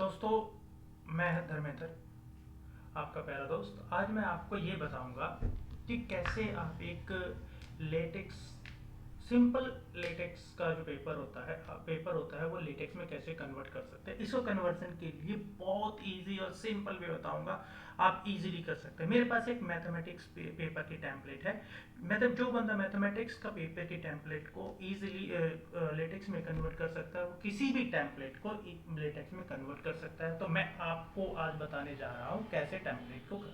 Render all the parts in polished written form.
दोस्तों, मैं धर्मेंद्र, आपका प्यारा दोस्त। आज मैं आपको ये बताऊंगा कि कैसे आप एक लेटेक्स सिंपल लेटेक्स का जो पेपर होता है वो लेटेक्स में कैसे कन्वर्ट कर सकते हैं। इसको कन्वर्जन के लिए बहुत इजी और सिंपल वे बताऊंगा, आप इजीली कर सकते हैं। मेरे पास एक मैथमेटिक्स पेपर की टेम्पलेट है। मतलब जो बंदा मैथमेटिक्स का पेपर की टेम्पलेट को इजीली लेटेक्स में कन्वर्ट कर सकता है, वो किसी भी टेम्पलेट को लेटेक्स में कन्वर्ट कर सकता है। तो मैं आपको आज बताने जा रहा हूँ कैसे टेम्पलेट को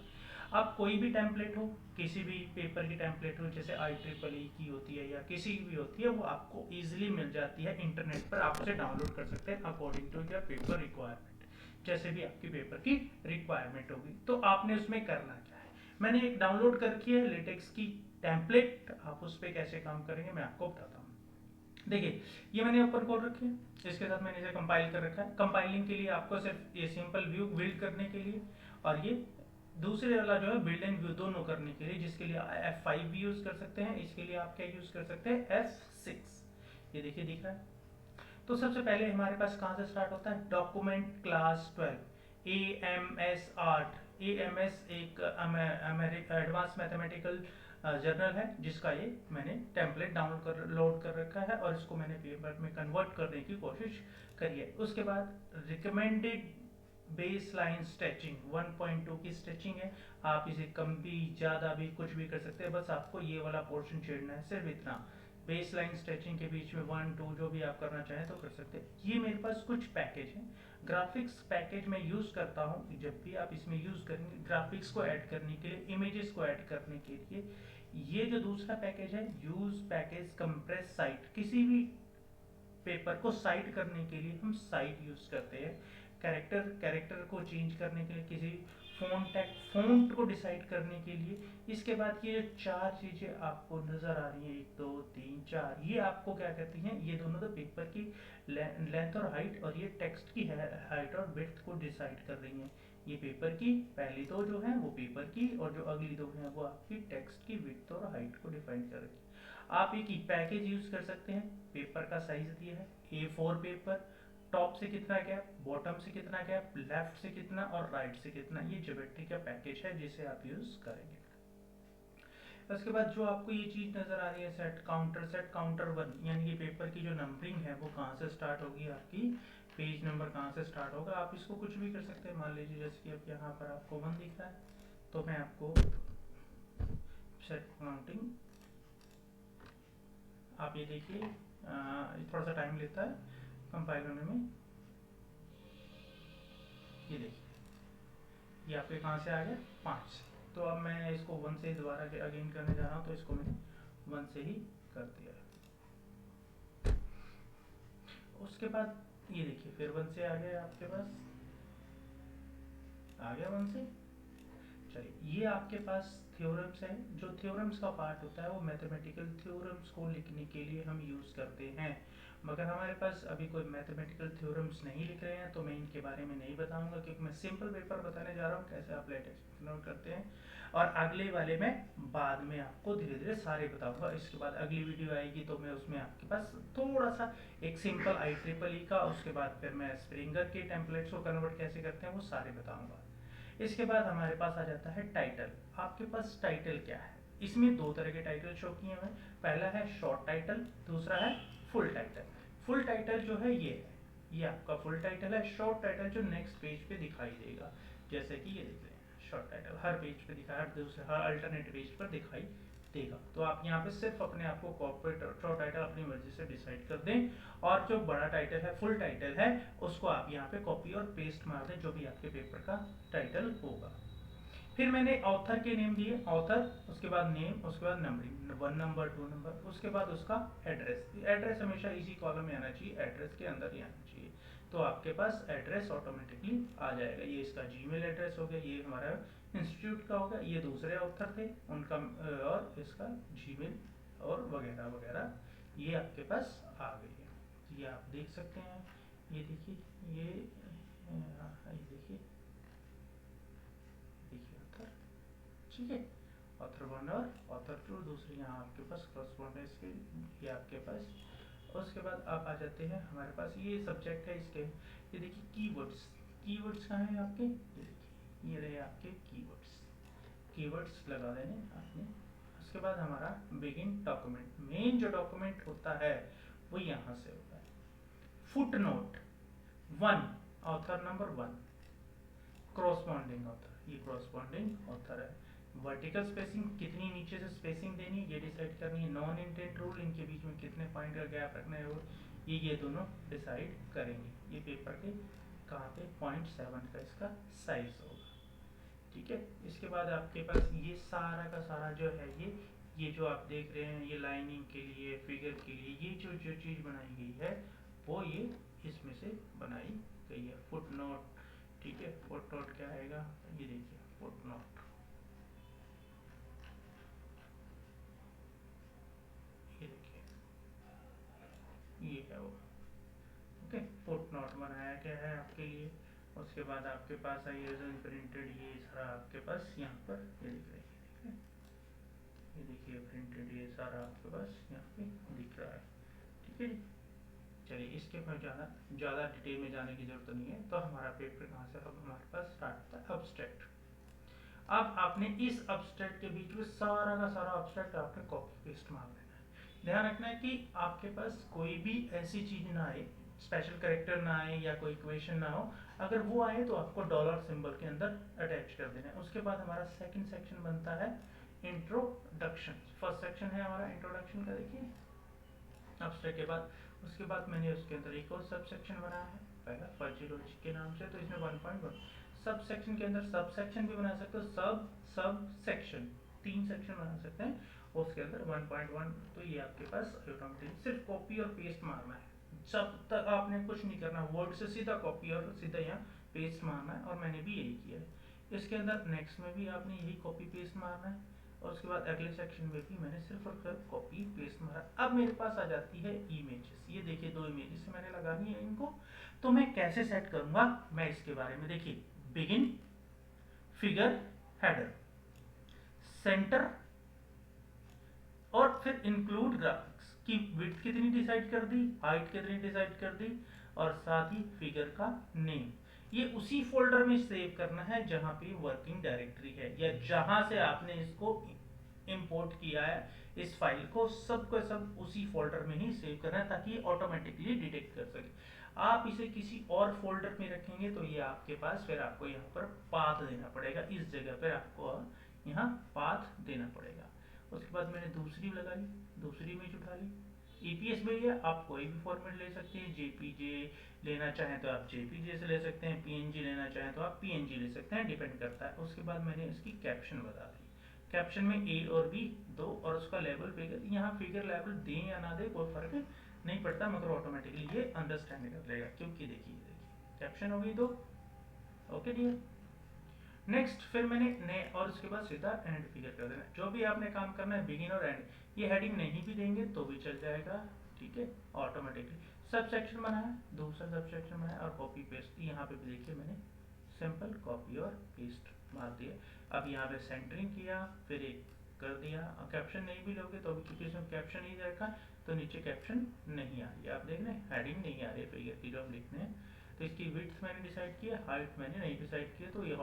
आप कोई भी टेम्पलेट हो, किसी भी पेपर की टेम्पलेट हो, जैसे IEEE की होती है या किसी की भी होती है, वो आपको इजीली मिल जाती है इंटरनेट पर। आप उसे डाउनलोड कर सकते हैं according to your paper requirement, जैसे भी आपकी पेपर की रिक्वायरमेंट होगी। तो आपने उसमें करना क्या है, मैंने एक डाउनलोड कर रखी है लेटेक्स की टेम्पलेट। आप उस पर कैसे काम करेंगे मैं आपको बताता हूँ। देखिए, ये मैंने ओपन खोल रखी है, इसके साथ मैंने इसे कंपाइल कर रखा है। कंपाइलिंग के लिए आपको सिर्फ ये सिंपल व्यू बिल्ड करने के लिए, और ये दूसरे वाला जो है बिल्ड एंड व्यू दोनों करने के लिए, जिसके लिए F5 भी यूज कर सकते हैं। इसके लिए आप क्या यूज कर सकते हैं, F6। ये देखिए दिख रहा है। तो सबसे पहले हमारे पास कहाँ से स्टार्ट होता है, डॉक्यूमेंट क्लास 12 AMS 8। AMS एक एडवांस मैथमेटिकल जर्नल है, जिसका ये मैंने टेम्पलेट डाउनलोड कर लोड कर रखा है, और इसको मैंने पेपर में कन्वर्ट करने की कोशिश करी है। उसके बाद रिकमेंडेड बेस लाइन स्ट्रेचिंग 1.2 की स्ट्रेचिंग है। आप इसे कम भी ज़्यादा भी कुछ भी कर सकते हैं, बस आपको ये वाला पोर्शन छेड़ना है, सिर्फ इतना। बेस लाइन स्ट्रेचिंग के बीच में 1 2 जो भी आप करना चाहें तो कर सकते हैं। ये मेरे पास कुछ पैकेज हैं। ग्राफिक्स पैकेज मैं यूज़ करता हूँ। जब भी आप इसमें यूज़ करेंगे ग्राफिक्स को ऐड करने के लिए, इमेजेस को ऐड करने के लिए, ये जो दूसरा पैकेज है, यूज पैकेज कंप्रेस साइट। किसी भी पेपर को साइट करने के लिए हम साइट यूज करते हैं। कैरेक्टर को चेंज करने के लिए, किसी फॉन्ट को डिसाइड करने के लिए। इसके बाद ये जो चार चीजें आपको नजर आ रही हैं, 1 2 3 4, ये आपको क्या कहती हैं, ये दोनों तो पेपर की लेंथ और हाइट, और ये टेक्स्ट की हाइट और विड्थ को डिसाइड कर रही हैं। ये पेपर की पहली दो जो है वो पेपर की, और जो अगली दो है वो आपकी टेक्स्ट की विड्थ और हाइट को डिफाइन कर रही है। आप एक ही पैकेज यूज कर सकते हैं। पेपर का साइज दिया है A4 पेपर, टॉप से कितना गैप, बॉटम से कितना गैप, लेफ्ट से कितना और राइट से कितना, ये ज्योमेट्री का पैकेज है जिसे आप यूज करेंगे। उसके बाद जो आपको ये चीज नजर आ रही है, सेट काउंटर 1, यानी कि पेपर की जो नंबरिंग है वो कहाँ से स्टार्ट होगी, आपकी पेज नंबर कहाँ से स्टार्ट होगा। आप इसको कुछ भी कर सकते हैं। मान लीजिए जैसे कि अब यहाँ पर आपको 1 दिख रहा है, तो मैं आपको सेट काउंटिंग, आप ये देखिए थोड़ा सा टाइम लेता है कंपाइल होने में। ये देखिए, ये आपके कहाँ से आ गया, 5 से। तो अब मैं इसको 1 से दोबारा अगेन करने जा रहा हूँ, तो इसको मैंने 1 से ही कर दिया। उसके बाद ये देखिए फिर 1 से आ गया आपके पास, आ गया 1 से। चलिए, ये आपके पास थ्योरम्स हैं। जो थ्योरम्स का पार्ट होता है वो मैथमेटिकल थ्योरम्स को लिखने के लिए हम यूज़ करते हैं, मगर हमारे पास अभी कोई मैथमेटिकल थ्योरम्स नहीं लिख रहे हैं, तो मैं इनके बारे में नहीं बताऊंगा, क्योंकि मैं सिंपल पेपर बताने जा रहा हूँ कैसे आप लेटेक्स नोट करते हैं। और अगले वाले में बाद में आपको धीरे धीरे सारे बताऊंगा। इसके बाद अगली वीडियो आएगी तो मैं उसमें आपके पास थोड़ा सा एक सिंपल IEEE का, उसके बाद फिर मैं स्प्रिंगर के टेम्पलेट्स को कन्वर्ट कैसे करते हैं वो सारे बताऊंगा। इसके बाद हमारे पास आ जाता है टाइटल। आपके पास टाइटल क्या है, इसमें दो तरह के टाइटल शो किए हुए हैं। पहला है शॉर्ट टाइटल, दूसरा है फुल टाइटल। फुल टाइटल जो है ये है, ये आपका फुल टाइटल है। शॉर्ट टाइटल जो नेक्स्ट पेज पे दिखाई देगा, जैसे कि ये देख रहे हैं, शॉर्ट टाइटल हर पेज पे दिखाई, हर दूसरे हर अल्टरनेट पेज पर दिखाई देगा। तो आप यहाँ पे सिर्फ अपने आप को कॉर्पोरेट शॉर्ट टाइटल अपनी मर्जी से डिसाइड कर दें, और जो बड़ा टाइटल है, फुल टाइटल है, उसको आप यहाँ पे कॉपी और पेस्ट मार दें, जो भी आपके पेपर का टाइटल होगा। फिर मैंने ऑथर के नेम दिए, ऑथर, उसके बाद नेम, उसके बाद नंबरिंग, 1 नंबर 2 नंबर, उसके बाद उसका एड्रेस। एड्रेस हमेशा इसी कॉलम में आना चाहिए, एड्रेस के अंदर ही आना चाहिए। तो आपके पास एड्रेस ऑटोमेटिकली आ जाएगा। ये इसका जीमेल एड्रेस हो गया, ये हमारा इंस्टीट्यूट का होगा, ये दूसरे ऑथर थे उनका, और इसका जीमेल और वगैरह वगैरह ये आपके पास आ गई है। ये आप देख सकते हैं, ये देखिए, ये देखिए, देखिए ऑथर, ठीक है, ऑथर 1 और ऑथर 2, दूसरी यहाँ आपके पास क्रॉसपोंडेंस के, ये आपके पास। उसके बाद आप आ जाते हैं हमारे पास, ये सब्जेक्ट है इसके, ये देखिए कीवर्ड्स। कीवर्ड्स कहाँ हैं आपके, ये रहे आपके कीवर्ड्स। कीवर्ड्स लगा देने आपने। उसके बाद हमारा बिगिन डॉक्यूमेंट, मेन जो डॉक्यूमेंट होता है वो यहाँ से होता है। Foot note 1, author number 1, corresponding author, ये क्रॉसपॉन्डिंग ऑथर है। वर्टिकल स्पेसिंग कितनी नीचे से स्पेसिंग देनी है ये डिसाइड करनी है। नॉन इंटेंट रूल, इनके बीच में कितने पॉइंट का गैप रखना है वो ये दोनों डिसाइड करेंगे। ये पेपर के कहाँ पे 0.7 का इसका साइज होगा, ठीक है। इसके बाद आपके पास ये सारा का सारा जो है ये जो आप देख रहे हैं ये लाइनिंग के लिए, फिगर के लिए, ये जो चीज़ बनाई गई है वो ये इसमें से बनाई गई है। फुट नोट, ठीक है। फुट नोट क्या आएगा, ये देखिए फुट नोट, ये देखिए ये है वो, ओके। फुट नोट बनाया गया है आपके लिए। उसके बाद आपके पास आई प्रिंटेड, ये सारा आपके पास यहाँ पर ये दिख रही है, ये देखिए प्रिंटेड, ये सारा आपके पास यहाँ पे दिख रहा है, ठीक है जी। चलिए इसके पर ज़्यादा डिटेल में जाने की जरूरत नहीं है। तो हमारा पेपर कहाँ से, अब हमारे पास स्टार्ट होता है अब्स्ट्रैक्ट। अब आपने इस अब्स्ट्रैक्ट के बीच में सारा का सारा अब्स्ट्रैक्ट आपने कॉपी पेस्ट मार देना है। ध्यान रखना है कि आपके पास कोई भी ऐसी चीज ना आए, स्पेशल कैरेक्टर ना आए या कोई इक्वेशन ना हो। अगर वो आए तो आपको डॉलर सिंबल के अंदर अटैच कर देना है। उसके बाद हमारा सेकंड सेक्शन बनता है इंट्रोडक्शन। फर्स्ट सेक्शन है हमारा इंट्रोडक्शन का, देखिए अब्स्ट्रैक्ट के बाद। उसके बाद मैंने उसके अंदर एक और सब सेक्शन बनाया है, पहला फर्जियोलॉजी के नाम से, तो इसमें 1.1 सब सेक्शन के अंदर सब सेक्शन भी बना सकते हो, सब सेक्शन 3 सेक्शन बना सकते हैं। उसके अंदर 1.1, तो ये आपके पास ऑटोमेटिक सिर्फ कॉपी और पेस्ट मारना है। जब तक आपने कुछ नहीं करना, वर्ड से सीधा कॉपी और सीधा यहाँ पेस्ट मारना है, और मैंने भी यही किया है। इसके अंदर नेक्स्ट में भी आपने यही कॉपी पेस्ट मारना है, और उसके बाद अगले सेक्शन में भी मैंने सिर्फ और सिर्फ कॉपी पेस्ट मारा। अब मेरे पास आ जाती है इमेजेस, ये देखिए 2 इमेजेस मैंने लगानी है इनको। तो मैं कैसे सेट करूंगा, मैं इसके बारे में, देखिए बिगिन, फिगर, हेडर, सेंटर, और फिर इंक्लूड ग्राफिक्स की विड्थ कितनी डिसाइड कर दी, हाइट कितनी डिसाइड कर दी, और साथ ही फिगर का नेम। ये उसी फोल्डर में सेव करना है जहां पे वर्किंग डायरेक्टरी है, या जहां से आपने इसको इंपोर्ट किया है इस फाइल को, सबको सब उसी फोल्डर में ही सेव करना है, ताकि ऑटोमेटिकली डिटेक्ट कर सके। आप इसे किसी और फोल्डर में रखेंगे तो ये आपके पास, फिर आपको यहाँ पर पाथ देना पड़ेगा, इस जगह पर आपको यहाँ पाथ देना पड़ेगा। उसके बाद मैंने दूसरी लगा ली, दूसरी इमेज उठा ली। ईपीएस में ये आप कोई भी फॉर्मेट ले सकते हैं, जेपीजे लेना चाहें तो आप जेपीजे से ले सकते हैं, पीएनजी लेना चाहें तो आप पीएनजी ले सकते हैं, डिपेंड करता है। उसके बाद मैंने इसकी कैप्शन बता दी, कैप्शन में ए और बी दो, और उसका लेवल फिगर, यहाँ फिगर लेवल दें या ना दें कोई फर्क नहीं पड़ता, मगर ऑटोमेटिकली ये अंडरस्टैंड कर लेगा, क्योंकि देखिए कैप्शन हो गई दो, ओके डियर। नेक्स्ट फिर मैंने ने, और उसके बाद सीधा एंड फिगर कर देना। जो भी आपने काम करना है बिगिन और एंड, ये हेडिंग नहीं भी देंगे तो भी चल जाएगा, ठीक है, ऑटोमेटिकली। सब सेक्शन बनाया, दूसरा सब सेक्शन बनाया, और कॉपी पेस्ट, यहाँ पे भी देखिए मैंने सिंपल कॉपी और पेस्ट मार दिया। अब यहाँ पे सेंटरिंग किया, फिर एक कर दिया। कैप्शन नहीं भी लोगे तो भी, क्योंकि इसमें कैप्शन नहीं रखा तो नीचे कैप्शन नहीं आ रही है, आप देख रहे हैं हेडिंग नहीं आ रही है फिगर की जो हम लिखने हैं। तो इसकी विड्थ मैंने डिसाइड किया, हाइट मैंने नहीं डिसाइड किया, तो ये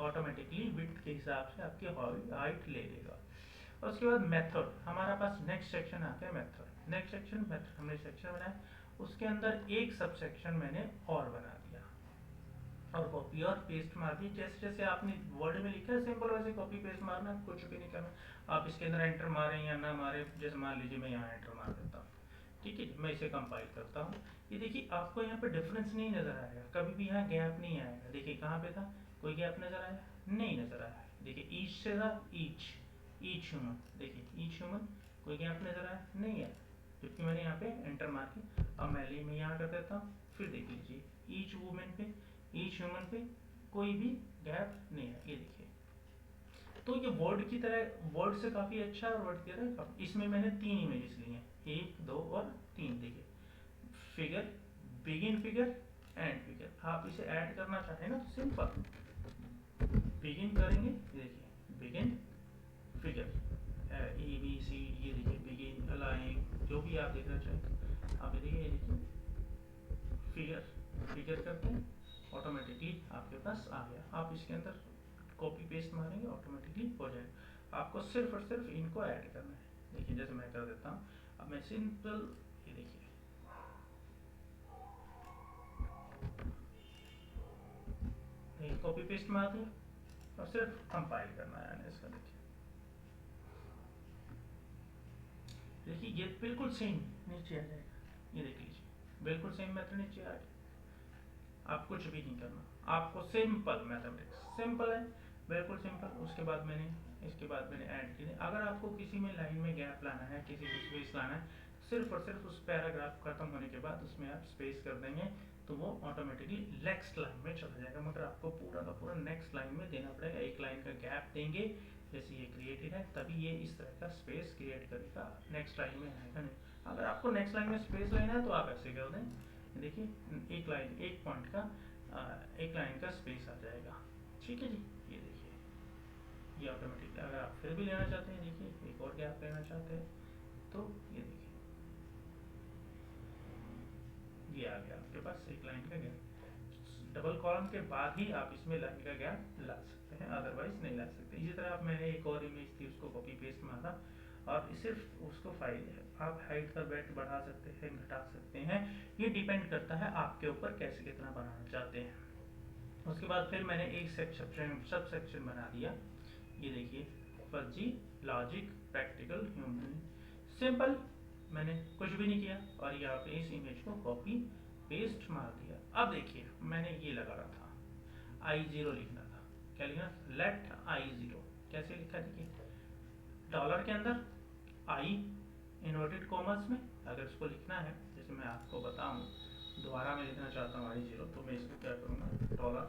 ऑटोमेटिकली विड्थ के हिसाब से आपकी हाइट ले लेगा। और उसके बाद मेथड, हमारा पास नेक्स्ट सेक्शन आ गया मेथड। नेक्स्ट सेक्शन, मेथड हमने सेक्शन बनाया, उसके अंदर एक सब सेक्शन मैंने और बना दिया, और कॉपी और पेस्ट मार दी। जैसे जैसे आपने वर्ड में लिखा है सिंपल, वैसे कॉपी पेस्ट मारना, कुछ भी नहीं करना। आप इसके अंदर एंटर मारें या ना मारें, जैसे मान लीजिए मैं यहाँ एंटर मार देता हूँ, ठीक है, मैं इसे कंपाइल करता हूँ। ये देखिए आपको यहाँ पे डिफरेंस नहीं नजर आएगा, कभी भी यहाँ गैप नहीं आएगा। देखिए कहाँ पे था, कोई गैप नजर आया, नहीं नजर आया। देखिए ईच से था, ईच ह्यूमन, देखिए ईच ह्यूमन, कोई गैप नजर आया, नहीं आया, क्योंकि मैंने यहाँ पे एंटर मार के, अब मैं यहाँ कर देता हूँ। फिर देख लीजिए ईच वुमेन पे, ईच ह्यूमन पे कोई भी गैप नहीं है, ये देखिए। तो ये वर्ड की तरह, वर्ड से काफी अच्छा, और वर्ड की तरह इसमें मैंने 3 इमेजेस ली हैं, 1 2 और 3। देखिए figure, begin figure, and figure. आप इसे ऐड करना चाहें ना तो सिंपल बिगिन करेंगे, ये देखिए begin figure, A B C, ये देखिए बिगिन अलाइन, जो भी आप देखना चाहें आप ये देखिए, फिगर, फिगर करते हैं, ऑटोमेटिकली आपके पास आ गया। आप इसके अंदर कॉपी पेस्ट मारेंगे, ऑटोमेटिकली हो जाएगा। आपको सिर्फ और सिर्फ इनको ऐड करना है। देखिए जैसे मैं कर देता हूँ, अब मैं सिंपल ये देखिए कॉपी पेस्ट मार दिया और सिर्फ कंपाइल करना है इसका। देखिए ये बिल्कुल सेम नीचे आ जाएगा, ये देख लीजिए बिल्कुल सेम मेथड नीचे आ गया। आप कुछ भी नहीं करना, आपको सिंपल मैथमेटिक्स सिंपल है, बिल्कुल सिंपल। उसके बाद मैंने ऐड किए। अगर आपको किसी में लाइन में गैप लाना है, किसी में स्पेस लाना है, सिर्फ और सिर्फ उस पैराग्राफ खत्म होने के बाद उसमें आप स्पेस कर देंगे तो वो ऑटोमेटिकली नेक्स्ट लाइन में चला जाएगा। मगर आपको पूरा का पूरा नेक्स्ट लाइन में देना पड़ेगा, एक लाइन का गैप देंगे। जैसे ये क्रिएटेड है तभी ये इस तरह का स्पेस क्रिएट करेगा, नेक्स्ट लाइन में आएगा नहीं। अगर आपको नेक्स्ट लाइन में स्पेस लेना है तो आप ऐसे कर दें। देखिए एक लाइन, एक पॉइंट का एक लाइन का स्पेस आ जाएगा। ठीक है जी, ये देखिए ये ऑटोमेटिक। अगर आप फिर भी लेना चाहते हैं, देखिए एक और गैप लेना चाहते हैं तो ये देखिए ये आ गया आपके पास एक लाइन का गैप। डबल कॉलम के बाद ही आप इसमें लाइन का गैप ला सकते हैं, अदरवाइज नहीं ला सकते। इसी तरह आप, मैंने एक और इमेज थी उसको कॉपी पेस्ट मारा और सिर्फ उसको फाइल आप हाइट का वेट बढ़ा सकते हैं, घटा सकते हैं। ये डिपेंड करता है आपके ऊपर कैसे कितना बनाना चाहते हैं। उसके बाद फिर मैंने एक सब सेक्शन बना दिया। ये देखिए फर्जी, लॉजिक, प्रैक्टिकल, ह्यूमन, सिंपल। मैंने कुछ भी नहीं किया और यहाँ पे इस इमेज को कॉपी पेस्ट मार दिया। अब देखिए मैंने ये लगा रहा था I0 लिखना था। क्या लिखना? Late I0। कैसे लिखा? देखिए डॉलर के अंदर आई इन्वर्टेड कॉमर्स में अगर इसको लिखना है, जैसे मैं आपको बताऊं, दोबारा मैं लिखना चाहता हूँ I0 तो मैं इसको क्या करूँगा, डॉलर,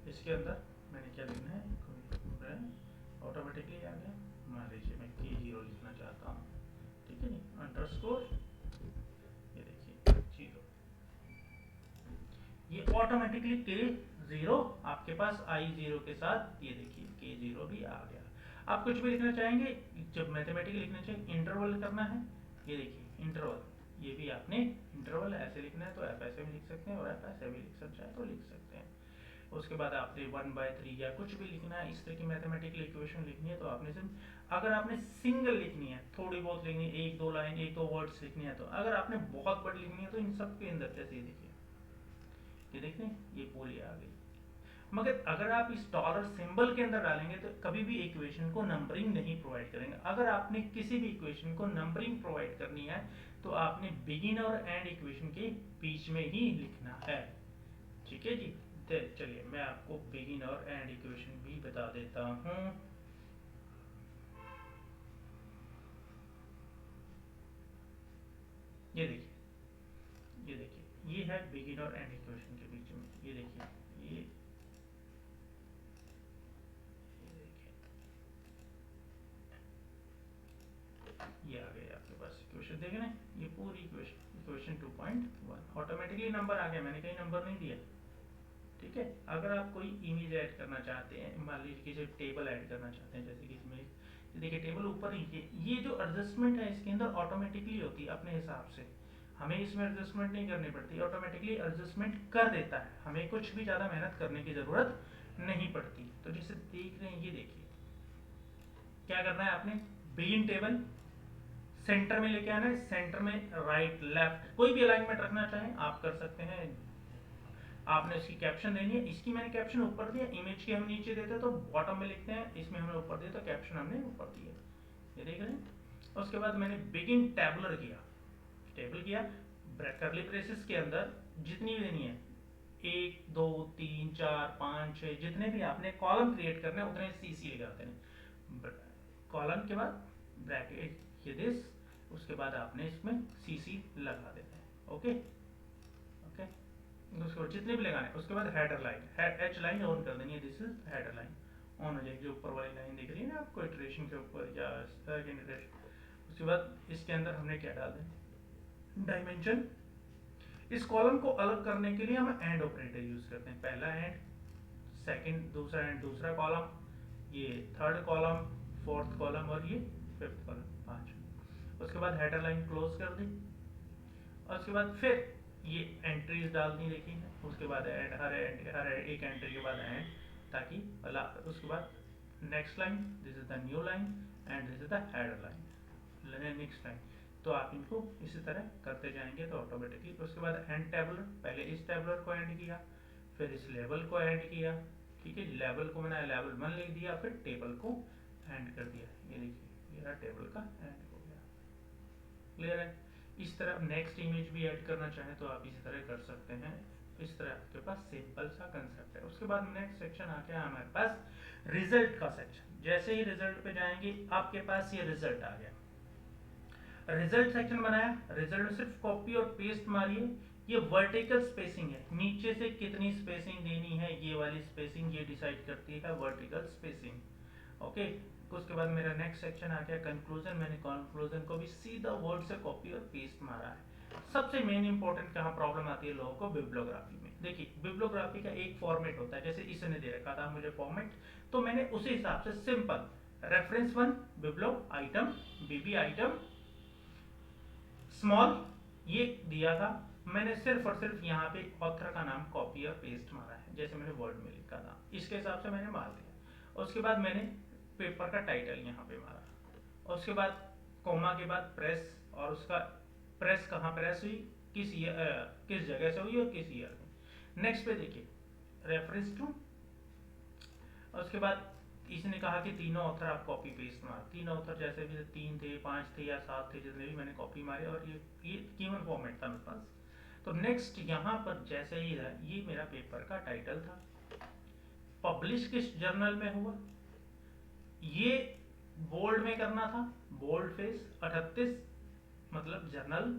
इसके अंदर मैंने क्या लिखना है, ऑटोमेटिकली आ गया। मान लीजिए मैं K0 लिखना चाहता हूँ, ठीक है जी, अंडरस्कोर, ये देखिए 0, ये ऑटोमेटिकली K0 आपके पास I0 के साथ, ये देखिए K0 भी आ गया। आप कुछ भी लिखना चाहेंगे, जब मैथमेटिकली लिखना चाहिए, इंटरवल करना है, ये देखिए इंटरवल, ये भी आपने इंटरवल ऐसे लिखना है तो आप ऐसे भी लिख सकते हैं और आप ऐसे भी लिख सकते हैं तो लिख सकते हैं। उसके बाद आपने 1/3 या कुछ भी लिखना है, इस तरह की मैथमेटिकल इक्वेशन लिखनी है तो आपने सिर्फ, अगर आपने सिंगल लिखनी है, थोड़ी बहुत लिखनी है, एक दो लाइन, एक दो वर्ड्स लिखनी है, तो अगर आपने बहुत बड़ी लिखनी है तो इन सब के अंदर, जैसे ये देखिए, ये देखते हैं ये पूरी आ गई। मगर अगर आप इस डॉलर सिंबल के अंदर डालेंगे तो कभी भी इक्वेशन को नंबरिंग नहीं प्रोवाइड करेंगे। अगर आपने किसी भी इक्वेशन को नंबरिंग प्रोवाइड करनी है तो आपने बिगिन और एंड इक्वेशन के बीच में ही लिखना है। ठीक है जी, चलिए मैं आपको बिगिन और एंड इक्वेशन भी बता देता हूँ। ये देखिए, ये देखिए, ये है बिगिन और एंड इक्वेशन के बीच में, ये देखिए, ये ये आ गए आपके पास इक्वेशन, देख रहे हैं, ये पूरी इक्वेशन 2.1 ऑटोमेटिकली नंबर आ गया, मैंने कहीं नंबर नहीं दिया। ठीक है, अगर आप कोई इमेज ऐड करना चाहते हैं, मान लीजिए किसी टेबल ऐड करना चाहते हैं, जैसे कि इसमें देखिए टेबल ऊपर ही, ये जो एडजस्टमेंट है इसके अंदर ऑटोमेटिकली होती है अपने हिसाब से, हमें इसमें एडजस्टमेंट नहीं करनी पड़ती, ऑटोमेटिकली एडजस्टमेंट कर देता है, हमें कुछ भी ज़्यादा मेहनत करने की ज़रूरत नहीं पड़ती। तो जैसे देख रहे हैं, ये देखिए क्या करना है आपने, बिगिन टेबल सेंटर में लेके आना है, सेंटर में राइट लेफ्ट कोई भी अलाइनमेंट रखना चाहें आप कर सकते हैं। आपने इसकी कैप्शन देनी है, इसकी मैंने कैप्शन ऊपर दिया, इमेज की हम नीचे देते तो बॉटम में लिखते हैं, इसमें हमने ऊपर दिया तो कैप्शन हमने ऊपर दिया, ये देख रहे हैं। उसके बाद मैंने बिगिन टेबलर किया, टेबल किया, कर्ली ब्रेसेस के अंदर जितनी भी देनी है, 1 2 3 4 5 6 जितने भी आपने कॉलम क्रिएट करने उतने CC लगाते हैं। कॉलम के बाद ब्रैकेट ये दिस, उसके बाद आपने इसमें CC लगा देना है। ओके ओके, उसके बाद जितने भी लगाने, उसके बाद header line, H line on कर देनी है, this is header line on हो जाएगी, जो ऊपर वाली लाइन दिख रही है ना आपको इटरेशन के ऊपर या सेकंड इटरेशन। उसके बाद इसके अंदर हमने क्या डाल दें, डायमेंशन। इस कॉलम को अलग करने के लिए हम एंड ऑपरेटर यूज करते हैं, पहला एंड, सेकंड दूसरा एंड, दूसरा कॉलम, ये थर्ड कॉलम, फोर्थ कॉलम और ये फिफ्थ कॉलम, 5। उसके बाद हेडर लाइन क्लोज कर दी। और उसके बाद फिर ये एंट्रीज डालनी देखी है, उसके बाद एंड, हर एक एंट्री के बाद एंड, ताकि उसके बाद next line, this is the new line and this is the header line, next line. तो आप इनको इसी तरह करते जाएंगे तो ऑटोमेटिकली। उसके बाद एंड टेबलर, पहले इस टेबलर को एंड किया, फिर इस लेवल को एंड किया, ठीक है, लेवल को मैंने लेवल 1 लिख दिया, फिर टेबल को एंड कर दिया। ये देखिए ये रहा टेबल का एंड हो गया। क्लियर है? इस तरह नेक्स्ट इमेज भी ऐड करना चाहें तो आप इसी तरह कर सकते हैं। इस तरह आपके पास सिंपल सा कंसेप्ट है। उसके बाद नेक्स्ट सेक्शन आ गया हमारे पास रिजल्ट का सेक्शन। जैसे ही रिजल्ट पे जाएंगे आपके पास ये रिजल्ट आ गया, रिजल्ट सेक्शन बनाया, रिजल्ट में सिर्फ कॉपी और पेस्ट मारिए। ये वर्टिकल स्पेसिंग है, नीचे से कितनी स्पेसिंग देनी है, ये वाली स्पेसिंग ये डिसाइड करती है वर्टिकल स्पेसिंग। ओके, उसके बाद मेरा नेक्स्ट सेक्शन आ गया कंक्लूजन। मैंने कंक्लूजन को भी सीधा वर्ड से कॉपी और पेस्ट मारा है। सबसे मेन इंपॉर्टेंट कहाँ प्रॉब्लम आती है लोगों को, बिब्लियोग्राफी में। देखिए बिब्लियोग्राफी का एक फॉर्मेट होता है, जैसे इसने दे रखा था मुझे फॉर्मेट, तो मैंने उसी हिसाब से सिंपल रेफरेंस 1 बिब्लो आइटम बीबी आइटम स्मॉल ये दिया था। मैंने सिर्फ और सिर्फ यहाँ पे ऑथर का नाम कॉपी और पेस्ट मारा है, जैसे मैंने वर्ड में लिखा था इसके हिसाब से मैंने मार दिया। और उसके बाद मैंने पेपर का टाइटल यहाँ पे मारा, और उसके बाद कोमा के बाद प्रेस, और उसका प्रेस कहाँ प्रेस हुई, किस ईयर, किस जगह से हुई और किस ईयर में। नेक्स्ट पे देखिए रेफरेंस टू, और उसके बाद इसने कहा कि तीनों ऑथर आप कॉपी पेस्ट मार, तीनों ऑथर जैसे भी 3 थे 5 थे या 7 थे, जितने भी मैंने कॉपी मारे, और ये कीमन फॉर्मेट था मेरे पास। तो नेक्स्ट यहाँ पर जैसे ही है, ये मेरा पेपर का टाइटल था, पब्लिश किस जर्नल में हुआ, ये बोल्ड में करना था, बोल्ड फेस 38 मतलब journal,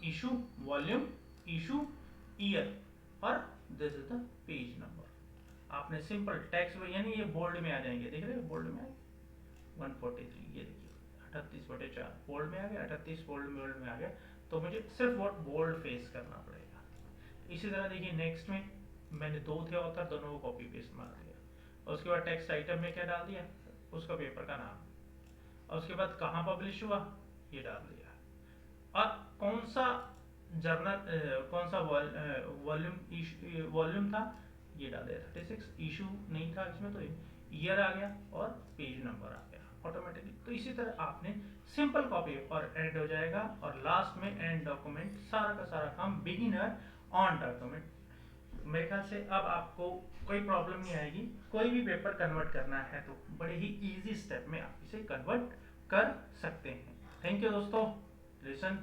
issue volume, issue year, और this is the page number. आपने सिंपल टेक्स्ट में, यानी ये बोल्ड में आ जाएंगे, देख रहे हैं बोल्ड में आए 143, ये देखिए 38/4 बोल्ड में आ गया, 38 बोल्ड में आ गया। तो मुझे सिर्फ वो बोल्ड फेस करना पड़ेगा। इसी तरह देखिए नेक्स्ट में मैंने 2 थे ऑथर, दोनों को कॉपी पेस्ट मार दिया, और उसके बाद टेक्स्ट आइटम में क्या डाल दिया, उसका पेपर का नाम, और उसके बाद कहाँ पब्लिश हुआ ये डाल दिया, और कौन सा जर्नल, कौन सा वॉल्यूम था ये डाल दिया 36, इशू नहीं था इसमें तो ईयर आ गया, और पेज नंबर आ गया ऑटोमेटिकली। तो इसी तरह आपने सिंपल कॉपी और एंड हो जाएगा, और लास्ट में एंड डॉक्यूमेंट, सारा का सारा काम बिगिनर ऑन डॉक्यूमेंट। मेरे ख्याल से अब आपको कोई प्रॉब्लम नहीं आएगी। कोई भी पेपर कन्वर्ट करना है तो बड़े ही इजी स्टेप में आप इसे कन्वर्ट कर सकते हैं। थैंक यू दोस्तों, लिसन